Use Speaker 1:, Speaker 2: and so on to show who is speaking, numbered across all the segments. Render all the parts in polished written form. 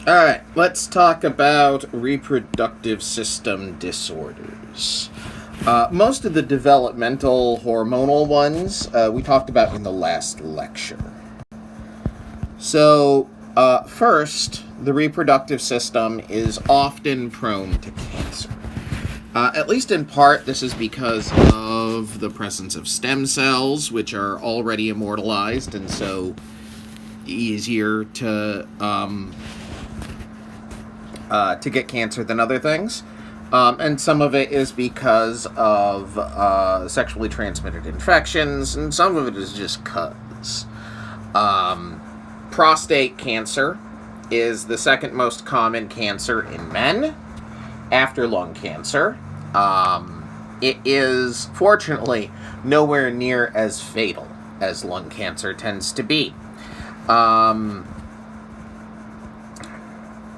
Speaker 1: All right, let's talk about reproductive system disorders. Most of the developmental hormonal ones we talked about in the last lecture. So, first, the reproductive system is often prone to cancer. At least in part, this is because of the presence of stem cells, which are already immortalized and so easier to get cancer than other things. And some of it is because of sexually transmitted infections, and some of it is just cuz. Prostate cancer is the second most common cancer in men after lung cancer. It is, fortunately, nowhere near as fatal as lung cancer tends to be.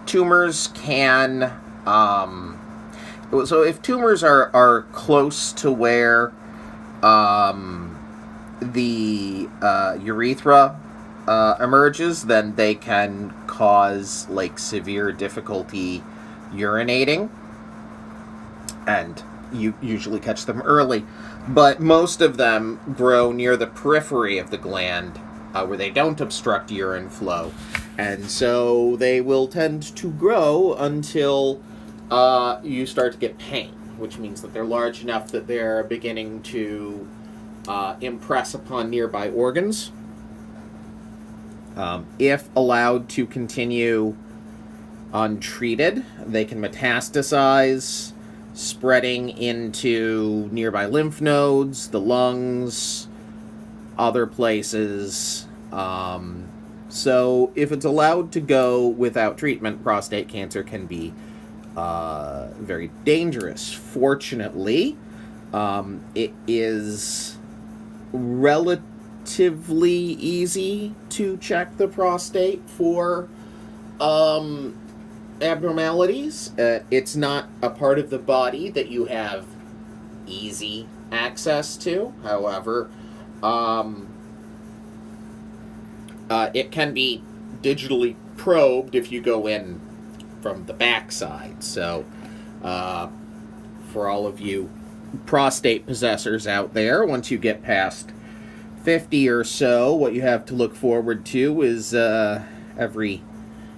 Speaker 1: Tumors can... so if tumors are close to where the urethra emerges, then they can cause like severe difficulty urinating, and you usually catch them early. But most of them grow near the periphery of the gland, where they don't obstruct urine flow, and so they will tend to grow until you start to get pain, which means that they're large enough that they're beginning to impress upon nearby organs. If allowed to continue untreated, they can metastasize, spreading into nearby lymph nodes, the lungs, other places. So if it's allowed to go without treatment, prostate cancer can be very dangerous. Fortunately, it is relatively easy to check the prostate for abnormalities. It's not a part of the body that you have easy access to. However, it can be digitally probed if you go in from the backside. So, for all of you prostate possessors out there, once you get past 50 or so, what you have to look forward to is every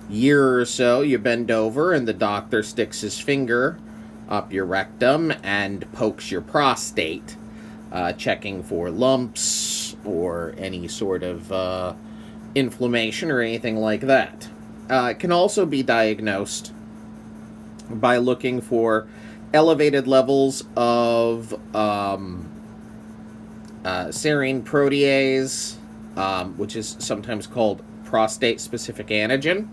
Speaker 1: year or so you bend over and the doctor sticks his finger up your rectum and pokes your prostate, checking for lumps or any sort of inflammation or anything like that. It can also be diagnosed by looking for elevated levels of serine protease, which is sometimes called prostate-specific antigen,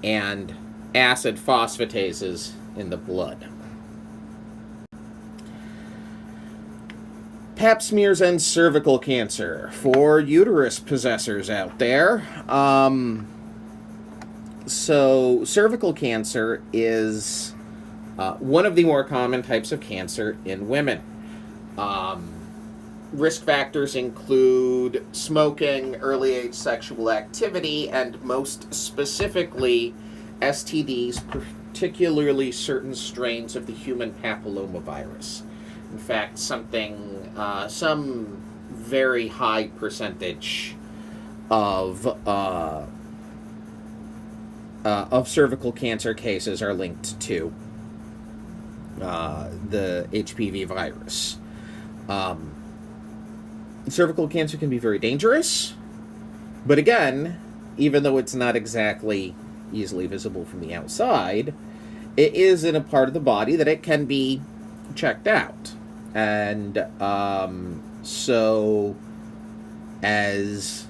Speaker 1: and acid phosphatases in the blood. Pap smears and cervical cancer for uterus possessors out there. So cervical cancer is one of the more common types of cancer in women. Risk factors include smoking, early age sexual activity, and most specifically STDs, particularly certain strains of the human papillomavirus. In fact, some very high percentage of cervical cancer cases are linked to the HPV virus. Cervical cancer can be very dangerous, but again, even though it's not exactly easily visible from the outside, it is in a part of the body that it can be checked out. And so as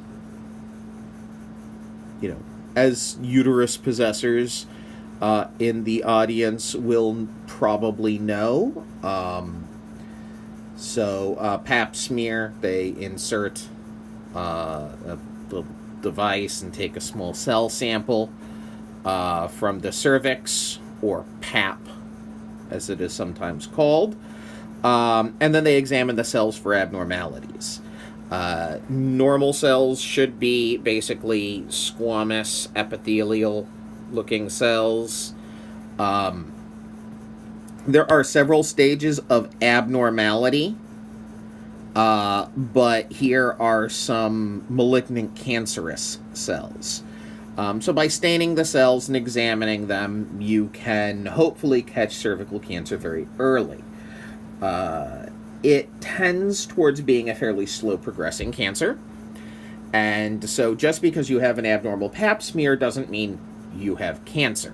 Speaker 1: you know, as uterus possessors in the audience will probably know, pap smear, they insert a little device and take a small cell sample from the cervix, or pap as it is sometimes called, and then they examine the cells for abnormalities. Normal cells should be basically squamous epithelial looking cells. There are several stages of abnormality, but here are some malignant cancerous cells. So by staining the cells and examining them, you can hopefully catch cervical cancer very early. It tends towards being a fairly slow progressing cancer. And so just because you have an abnormal pap smear doesn't mean you have cancer.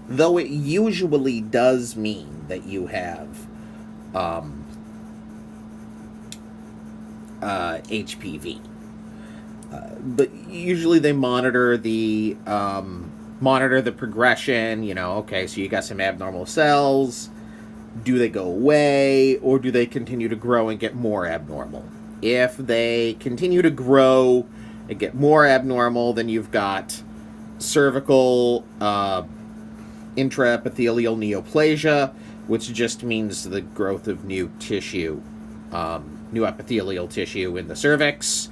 Speaker 1: Though it usually does mean that you have HPV. But usually they monitor the progression. You know, okay, so you got some abnormal cells. Do they go away, or do they continue to grow and get more abnormal? If they continue to grow and get more abnormal, then you've got cervical intraepithelial neoplasia, which just means the growth of new tissue, new epithelial tissue in the cervix.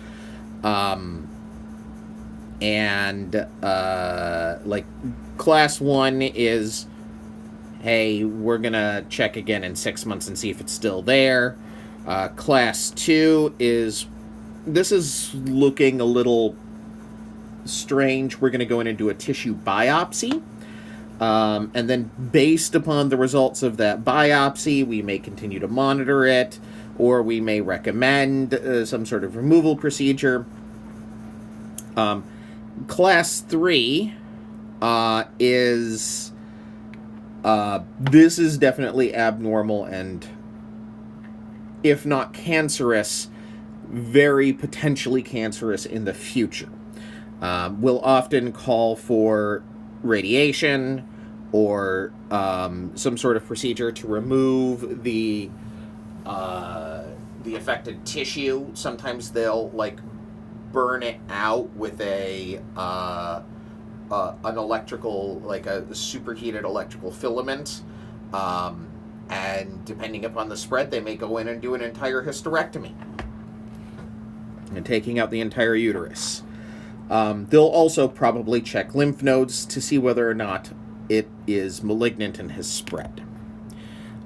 Speaker 1: Like class 1 is, hey, we're gonna check again in 6 months and see if it's still there. Class 2 is, this is looking a little strange. We're gonna go in and do a tissue biopsy. And then based upon the results of that biopsy, we may continue to monitor it, or we may recommend some sort of removal procedure. Class 3 is, this is definitely abnormal and, if not cancerous, very potentially cancerous in the future. We'll often call for radiation or some sort of procedure to remove the affected tissue. Sometimes they'll like burn it out with an electrical, like a superheated electrical filament, and depending upon the spread, they may go in and do an entire hysterectomy and taking out the entire uterus. They'll also probably check lymph nodes to see whether or not it is malignant and has spread.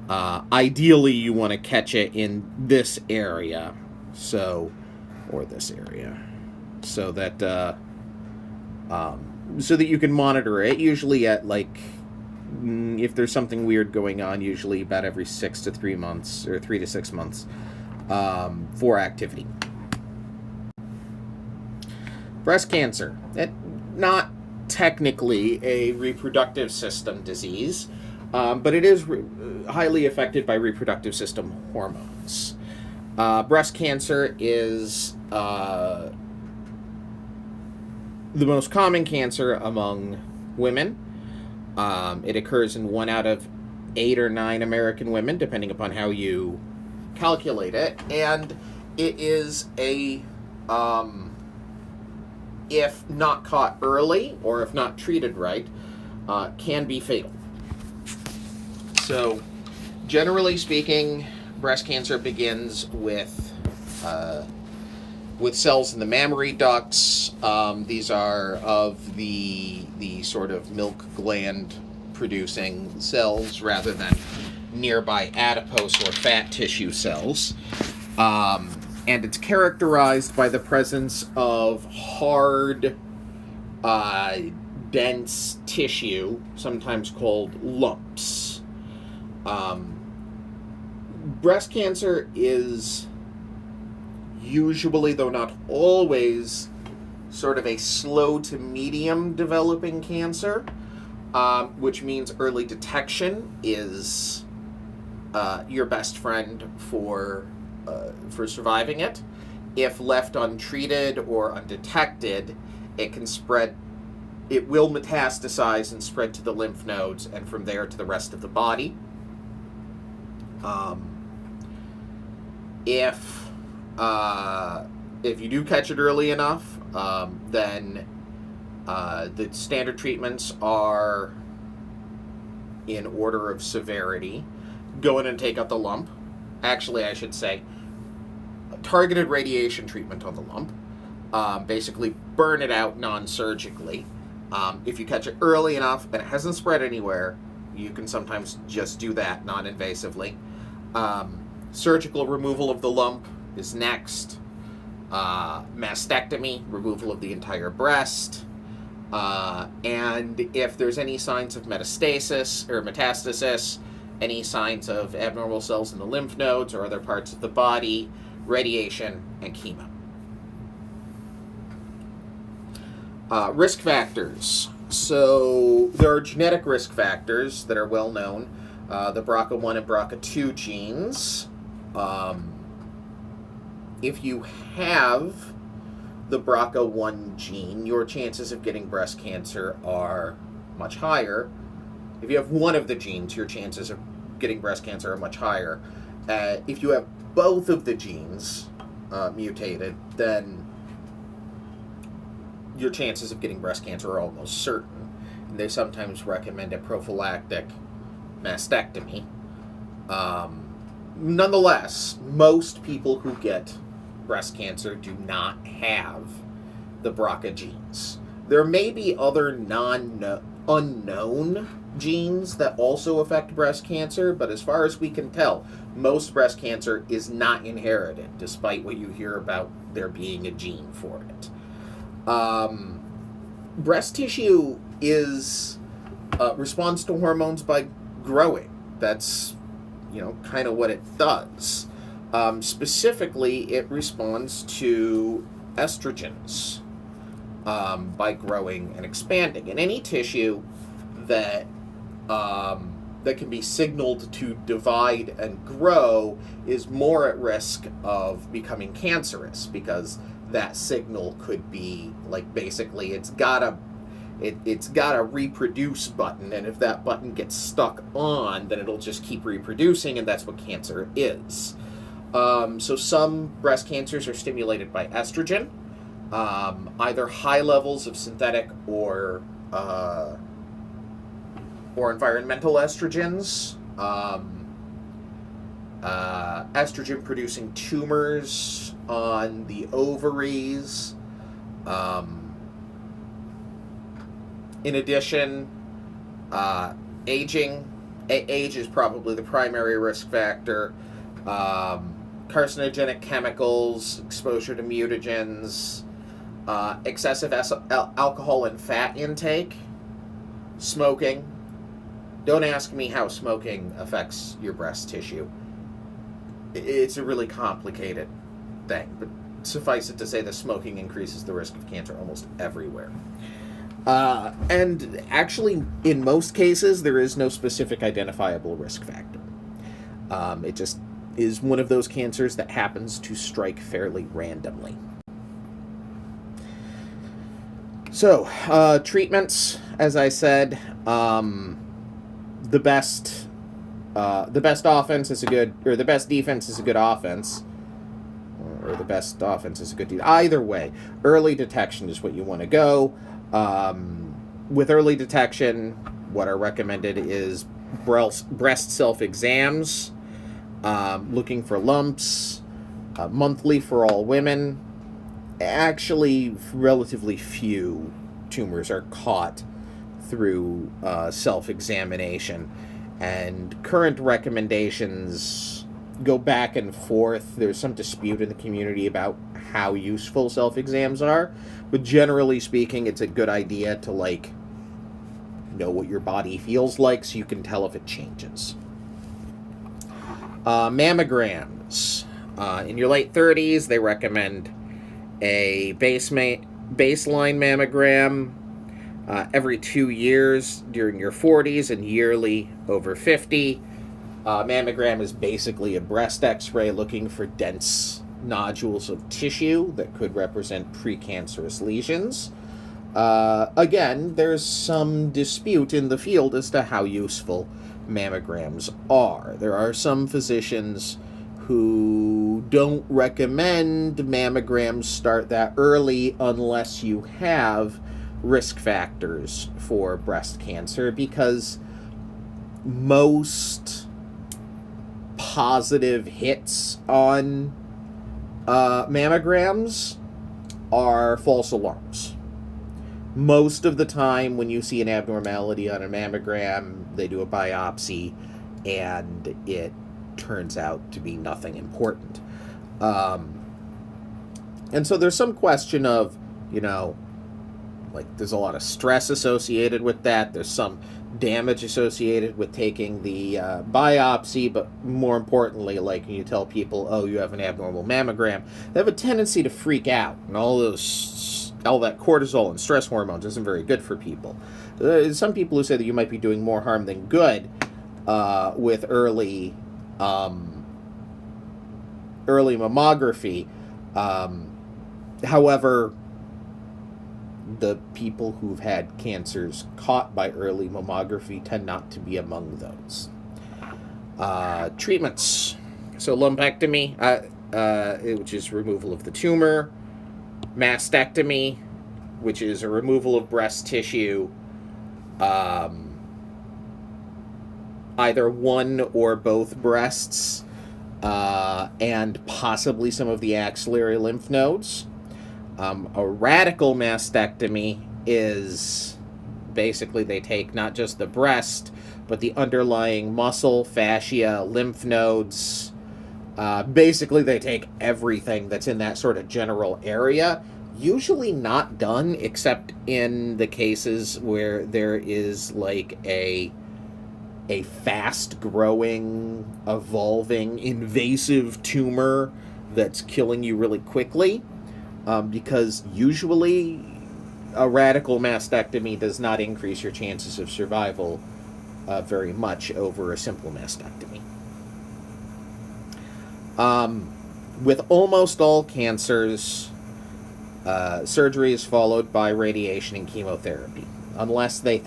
Speaker 1: Ideally, you want to catch it in this area, or this area, so that you can monitor it. Usually at if there's something weird going on, usually about every 6 to 3 months, or 3 to 6 months, for activity. Breast cancer, not technically a reproductive system disease, but it is highly affected by reproductive system hormones. Breast cancer is the most common cancer among women. It occurs in 1 out of 8 or 9 American women, depending upon how you calculate it, and it is if not caught early, or if not treated right, can be fatal. So, generally speaking, breast cancer begins with cells in the mammary ducts. These are of the sort of milk gland producing cells rather than nearby adipose or fat tissue cells. And it's characterized by the presence of hard, dense tissue, sometimes called lumps. Breast cancer is usually, though not always, sort of a slow to medium developing cancer, which means early detection is your best friend for surviving it. If left untreated or undetected, it can spread. It will metastasize and spread to the lymph nodes, and from there to the rest of the body. If you do catch it early enough, then the standard treatments are in order of severity. Go in and take out the lump. Actually, I should say, targeted radiation treatment on the lump. Basically, burn it out non-surgically. If you catch it early enough and it hasn't spread anywhere, you can sometimes just do that non-invasively. Surgical removal of the lump is next. Mastectomy, removal of the entire breast. And if there's any signs of metastasis, any signs of abnormal cells in the lymph nodes or other parts of the body, radiation and chemo. Risk factors. So there are genetic risk factors that are well known. The BRCA1 and BRCA2 genes. If you have the BRCA1 gene, your chances of getting breast cancer are much higher. If you have one of the genes, your chances of getting breast cancer are much higher. If you have both of the genes mutated, then your chances of getting breast cancer are almost certain. And they sometimes recommend a prophylactic mastectomy. Nonetheless, most people who get breast cancer do not have the BRCA genes. There may be other unknown genes that also affect breast cancer, but as far as we can tell, most breast cancer is not inherited, despite what you hear about there being a gene for it. Breast tissue responds to hormones by growing. That's, kind of what it does. Specifically, it responds to estrogens by growing and expanding. And any tissue that can be signaled to divide and grow is more at risk of becoming cancerous, because that signal could be basically it's got a reproduce button, and if that button gets stuck on, then it'll just keep reproducing, and that's what cancer is. So some breast cancers are stimulated by estrogen, either high levels of synthetic or environmental estrogens. Estrogen-producing tumors on the ovaries. In addition, aging. Age is probably the primary risk factor. Carcinogenic chemicals, exposure to mutagens, excessive alcohol and fat intake, smoking. Don't ask me how smoking affects your breast tissue. It's a really complicated thing, but suffice it to say that smoking increases the risk of cancer almost everywhere. And actually, in most cases, there is no specific identifiable risk factor. It just is one of those cancers that happens to strike fairly randomly. So, treatments, as I said, the best offense is the best defense is a good offense, or the best offense is a good defense. Either way, early detection is what you want to go. With early detection, what are recommended is breast self-exams, looking for lumps, monthly for all women. Actually, relatively few tumors are caught through self-examination, and current recommendations go back and forth. There's some dispute in the community about how useful self-exams are, but generally speaking, it's a good idea to know what your body feels like so you can tell if it changes. Mammograms. In your late 30s, they recommend a baseline mammogram every 2 years during your 40s, and yearly over 50. Mammogram is basically a breast x-ray looking for dense nodules of tissue that could represent precancerous lesions. Again, there's some dispute in the field as to how useful mammograms are. There are some physicians who don't recommend mammograms start that early unless you have risk factors for breast cancer, because most positive hits on mammograms are false alarms. Most of the time when you see an abnormality on a mammogram, they do a biopsy, and it turns out to be nothing important. And so there's some question of, there's a lot of stress associated with that. There's some damage associated with taking the biopsy, but more importantly, when you tell people, oh, you have an abnormal mammogram, they have a tendency to freak out, and all that cortisol and stress hormones isn't very good for people. Some people who say that you might be doing more harm than good with early mammography. However, the people who've had cancers caught by early mammography tend not to be among those. Treatments. So lumpectomy, which is removal of the tumor. Mastectomy, which is a removal of breast tissue, either one or both breasts, and possibly some of the axillary lymph nodes. A radical mastectomy is basically they take not just the breast, but the underlying muscle, fascia, lymph nodes. Basically, they take everything that's in that sort of general area. Usually not done except in the cases where there is a fast-growing, evolving, invasive tumor that's killing you really quickly. Because usually a radical mastectomy does not increase your chances of survival very much over a simple mastectomy. With almost all cancers, surgery is followed by radiation and chemotherapy, unless they're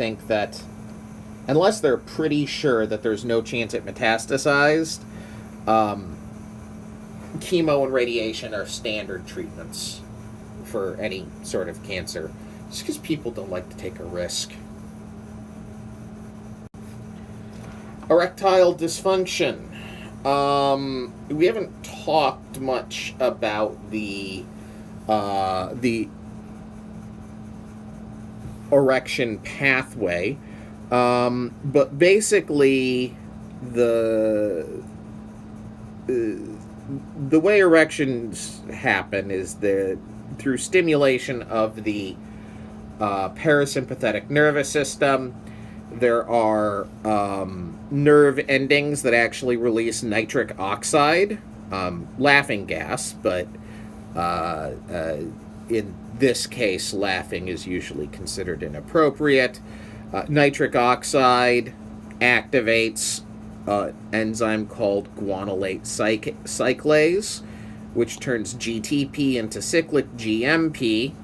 Speaker 1: pretty sure that there's no chance it metastasized. Chemo and radiation are standard treatments for any sort of cancer, just because people don't like to take a risk. Erectile dysfunction. We haven't talked much about the erection pathway, but basically the way erections happen is through stimulation of the parasympathetic nervous system. There are nerve endings that actually release nitric oxide, laughing gas, but in this case, laughing is usually considered inappropriate. Nitric oxide activates enzyme called guanylate cyclase, which turns GTP into cyclic GMP,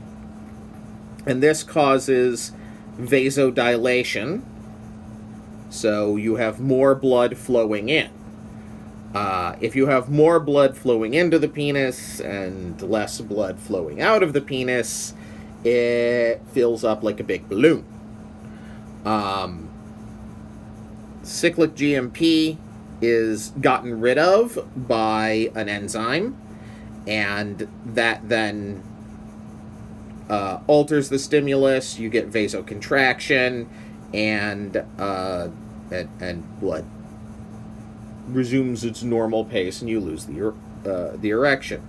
Speaker 1: and this causes vasodilation, so you have more blood flowing in. If you have more blood flowing into the penis and less blood flowing out of the penis, it fills up like a big balloon. Cyclic GMP is gotten rid of by an enzyme, and that then alters the stimulus. You get vasocontraction, and blood resumes its normal pace, and you lose the erection.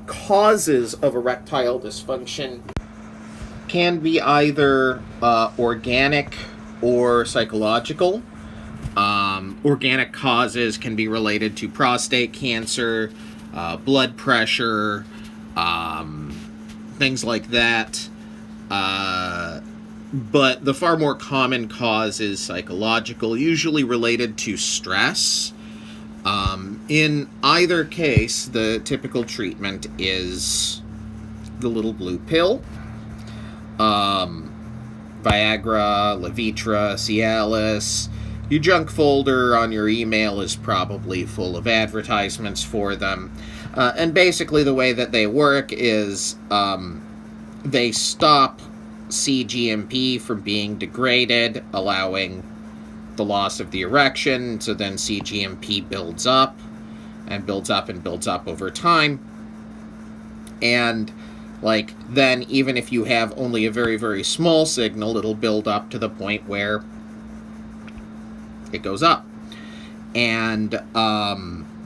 Speaker 1: Causes of erectile dysfunction can be either organic or psychological. Organic causes can be related to prostate cancer, blood pressure, things like that. But the far more common cause is psychological, usually related to stress. In either case, the typical treatment is the little blue pill. Viagra, Levitra, Cialis. Your junk folder on your email is probably full of advertisements for them. And basically the way that they work is they stop cGMP from being degraded, allowing the loss of the erection, so then cGMP builds up and builds up and builds up over time. And like, then even if you have only a very, very small signal, it'll build up to the point where it goes up. And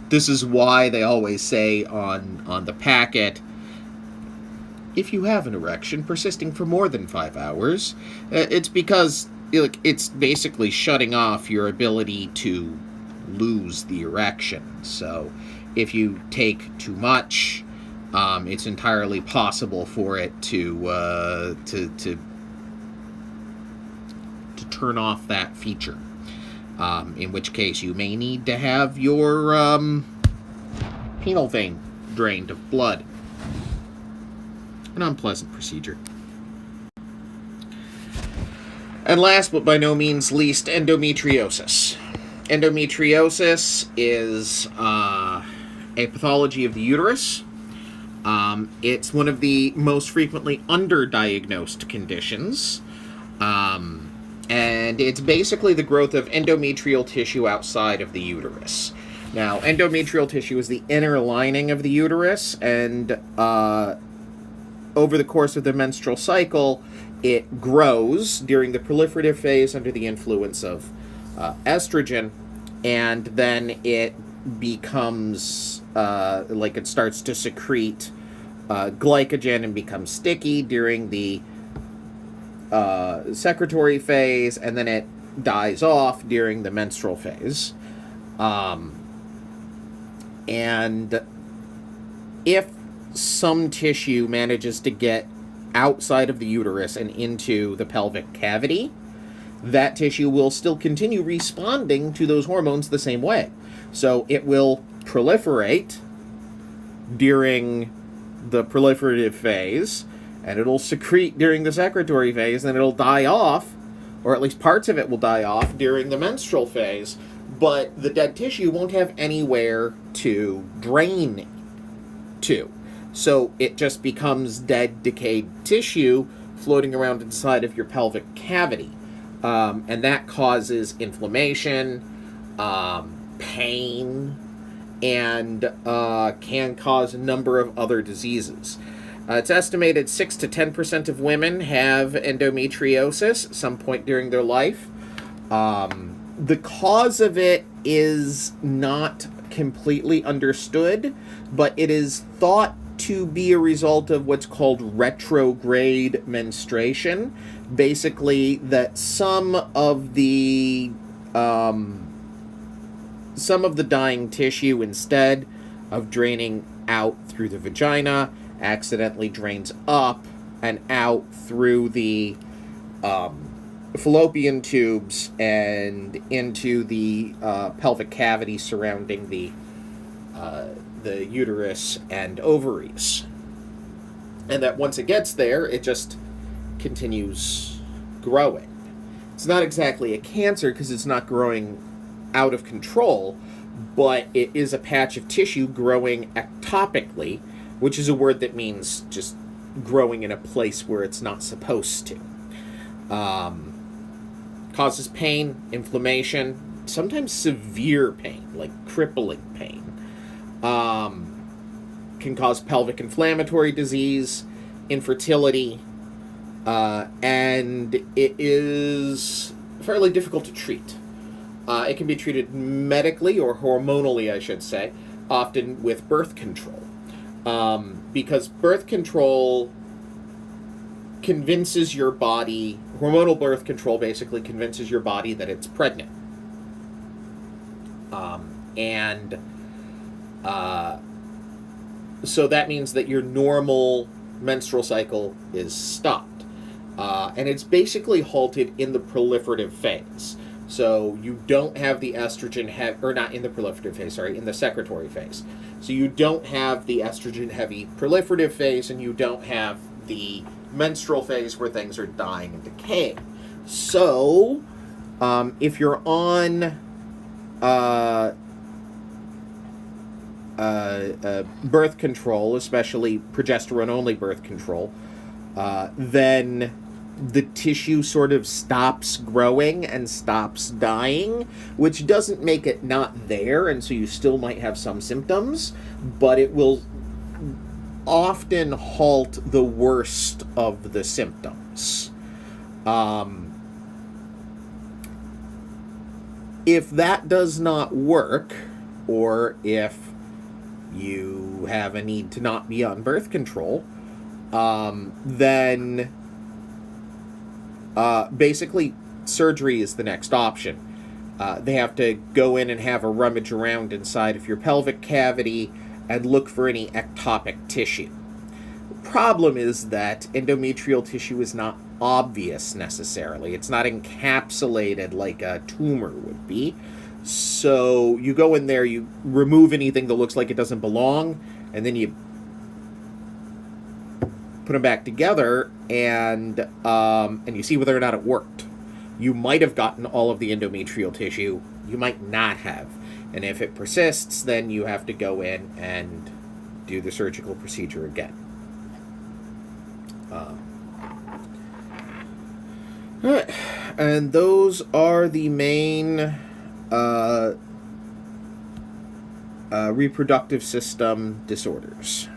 Speaker 1: this is why they always say on the packet, if you have an erection persisting for more than 5 hours, it's because it's basically shutting off your ability to lose the erection. So if you take too much, it's entirely possible for it to turn off that feature. In which case you may need to have your penile vein drained of blood. An unpleasant procedure. And last but by no means least, endometriosis. Endometriosis is a pathology of the uterus. It's one of the most frequently underdiagnosed conditions. And it's basically the growth of endometrial tissue outside of the uterus. Now, endometrial tissue is the inner lining of the uterus, and over the course of the menstrual cycle, it grows during the proliferative phase under the influence of estrogen, and then it becomes, it starts to secrete glycogen and becomes sticky during the secretory phase, and then it dies off during the menstrual phase. And if some tissue manages to get outside of the uterus and into the pelvic cavity, that tissue will still continue responding to those hormones the same way. So it will proliferate during the proliferative phase, and it'll secrete during the secretory phase, and it'll die off, or at least parts of it will die off during the menstrual phase, but the dead tissue won't have anywhere to drain to. So it just becomes dead, decayed tissue floating around inside of your pelvic cavity. And that causes inflammation, pain, and can cause a number of other diseases. It's estimated 6 to 10% of women have endometriosis at some point during their life. The cause of it is not completely understood, but it is thought to be a result of what's called retrograde menstruation. Basically, that some of the dying tissue, instead of draining out through the vagina, accidentally drains up and out through the fallopian tubes and into the pelvic cavity surrounding the uterus and ovaries. And that once it gets there, it just continues growing. It's not exactly a cancer because it's not growing out of control, but it is a patch of tissue growing ectopically, which is a word that means just growing in a place where it's not supposed to. Causes pain, inflammation, sometimes severe pain, like crippling pain. Can cause pelvic inflammatory disease, infertility, and it is fairly difficult to treat. It can be treated medically, or hormonally, I should say, often with birth control. Because birth control convinces your body, hormonal birth control basically convinces your body that it's pregnant. So that means that your normal menstrual cycle is stopped. And it's basically halted in the proliferative phase. So you don't have the estrogen, or not in the proliferative phase, sorry, in the secretory phase. So you don't have the estrogen-heavy proliferative phase, and you don't have the menstrual phase where things are dying and decaying. So, if you're on birth control, especially progesterone-only birth control, then the tissue sort of stops growing and stops dying, which doesn't make it not there, and so you still might have some symptoms, but it will often halt the worst of the symptoms. If that does not work, or if you have a need to not be on birth control, then basically surgery is the next option. They have to go in and have a rummage around inside of your pelvic cavity and look for any ectopic tissue. The problem is that endometrial tissue is not obvious necessarily. It's not encapsulated like a tumor would be. So you go in there, you remove anything that looks like it doesn't belong, and then you put them back together, and you see whether or not it worked. You might have gotten all of the endometrial tissue. You might not have. And if it persists, then you have to go in and do the surgical procedure again. All right. And those are the main reproductive system disorders.